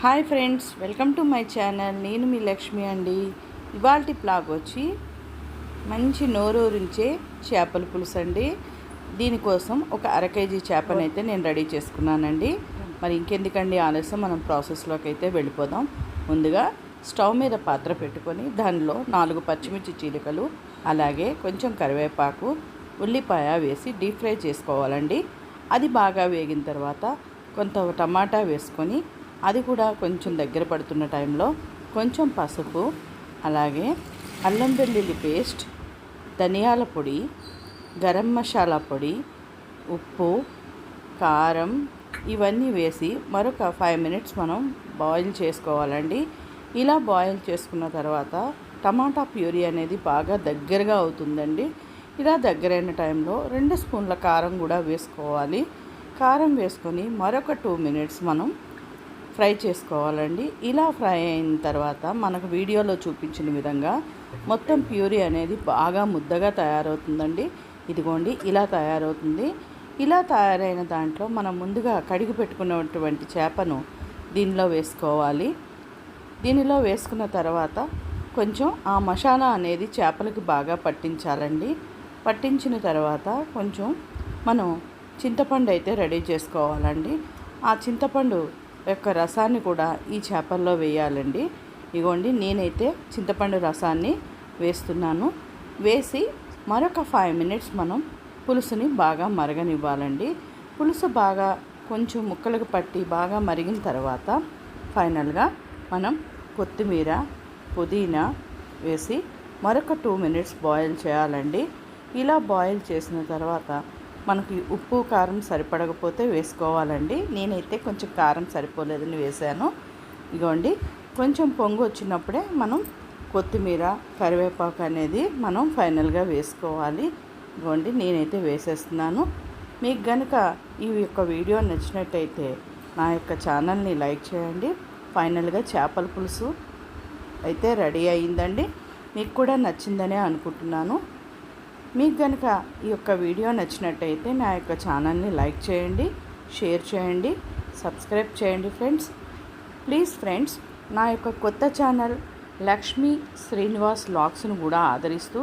Hi friends, welcome to my channel. నేను మీ లక్ష్మి అండి. ఇవాల్టి బ్లాగ్ వచ్చి మంచి నోరూరించే చేపల పులుసు అండి. దీనికోసం ఒక అర కేజీ చేపనైతే నేను రెడీ చేసుకున్నానండి. మరి ఇంకెందుకండి ఆలస్యం, మనం ప్రాసెస్లోకి అయితే వెళ్ళిపోదాం. ముందుగా స్టవ్ మీద పాత్ర పెట్టుకొని దానిలో 4 పచ్చిమిర్చి చీలికలు, అలాగే కొంచెం కరివేపాకు, ఉల్లిపాయ వేసి డీప్ ఫ్రై చేసుకోవాలండి. అది బాగా వేగిన తర్వాత కొంత టమాటా వేసుకొని అది కూడా కొంచెం దగ్గర పడుతున్న టైంలో కొంచెం పసుపు, అలాగే అల్లం వెల్లుల్లి పేస్ట్, ధనియాల పొడి, గరం మసాలా పొడి, ఉప్పు, కారం ఇవన్నీ వేసి మరొక 5 మినిట్స్ మనం బాయిల్ చేసుకోవాలండి. ఇలా బాయిల్ చేసుకున్న తర్వాత టమాటా ప్యూరీ అనేది బాగా దగ్గరగా అవుతుందండి. ఇలా దగ్గరైన టైంలో 2 స్పూన్ల కారం కూడా వేసుకోవాలి. కారం వేసుకొని మరొక 2 మినిట్స్ మనం ఫ్రై చేసుకోవాలండి. ఇలా ఫ్రై అయిన తర్వాత మనకు వీడియోలో చూపించిన విధంగా మొత్తం ప్యూరీ అనేది బాగా ముద్దగా తయారవుతుందండి. ఇదిగోండి, ఇలా తయారవుతుంది. ఇలా తయారైన దాంట్లో మనం ముందుగా కడిగి పెట్టుకున్నటువంటి చేపను దీనిలో వేసుకోవాలి. దీనిలో వేసుకున్న తర్వాత కొంచెం ఆ మసాలా అనేది చేపలకి బాగా పట్టించాలండి. పట్టించిన తర్వాత కొంచెం మనం చింతపండు అయితే రెడీ చేసుకోవాలండి. ఆ చింతపండు యొక్క రసాన్ని కూడా ఈ చేపల్లో వేయాలండి. ఇగోండి, నేనైతే చింతపండు రసాన్ని వేస్తున్నాను. వేసి మరొక 5 మినిట్స్ మనం పులుసుని బాగా మరగనివ్వాలండి. పులుసు బాగా కొంచెం ముక్కలకు పట్టి బాగా మరిగిన తర్వాత ఫైనల్గా మనం కొత్తిమీర, పుదీనా వేసి మరొక 2 మినిట్స్ బాయిల్ చేయాలండి. ఇలా బాయిల్ చేసిన తర్వాత మనకి ఉప్పు కారం సరిపడకపోతే వేసుకోవాలండి. నేనైతే కొంచెం కారం సరిపోలేదని వేసాను. ఇగోండి, కొంచెం పొంగు వచ్చినప్పుడే మనం కొత్తిమీర, కరివేపాకు అనేది మనం ఫైనల్గా వేసుకోవాలి. ఇగోండి, నేనైతే వేసేస్తున్నాను. మీకు కనుక ఈ యొక్క వీడియో నచ్చినట్టయితే నా యొక్క ఛానల్ని లైక్ చేయండి. ఫైనల్గా చేపల పులుసు అయితే రెడీ అయ్యిందండి. మీకు కూడా నచ్చిందనే అనుకుంటున్నాను. మీకు కనుక ఈ యొక్క వీడియో నచ్చినట్టయితే నా యొక్క ఛానల్ని లైక్ చేయండి, షేర్ చేయండి, సబ్స్క్రైబ్ చేయండి ఫ్రెండ్స్. ప్లీజ్ ఫ్రెండ్స్, నా యొక్క కొత్త ఛానల్ లక్ష్మీ శ్రీనివాస్ వ్లాగ్స్ను కూడా ఆదరిస్తూ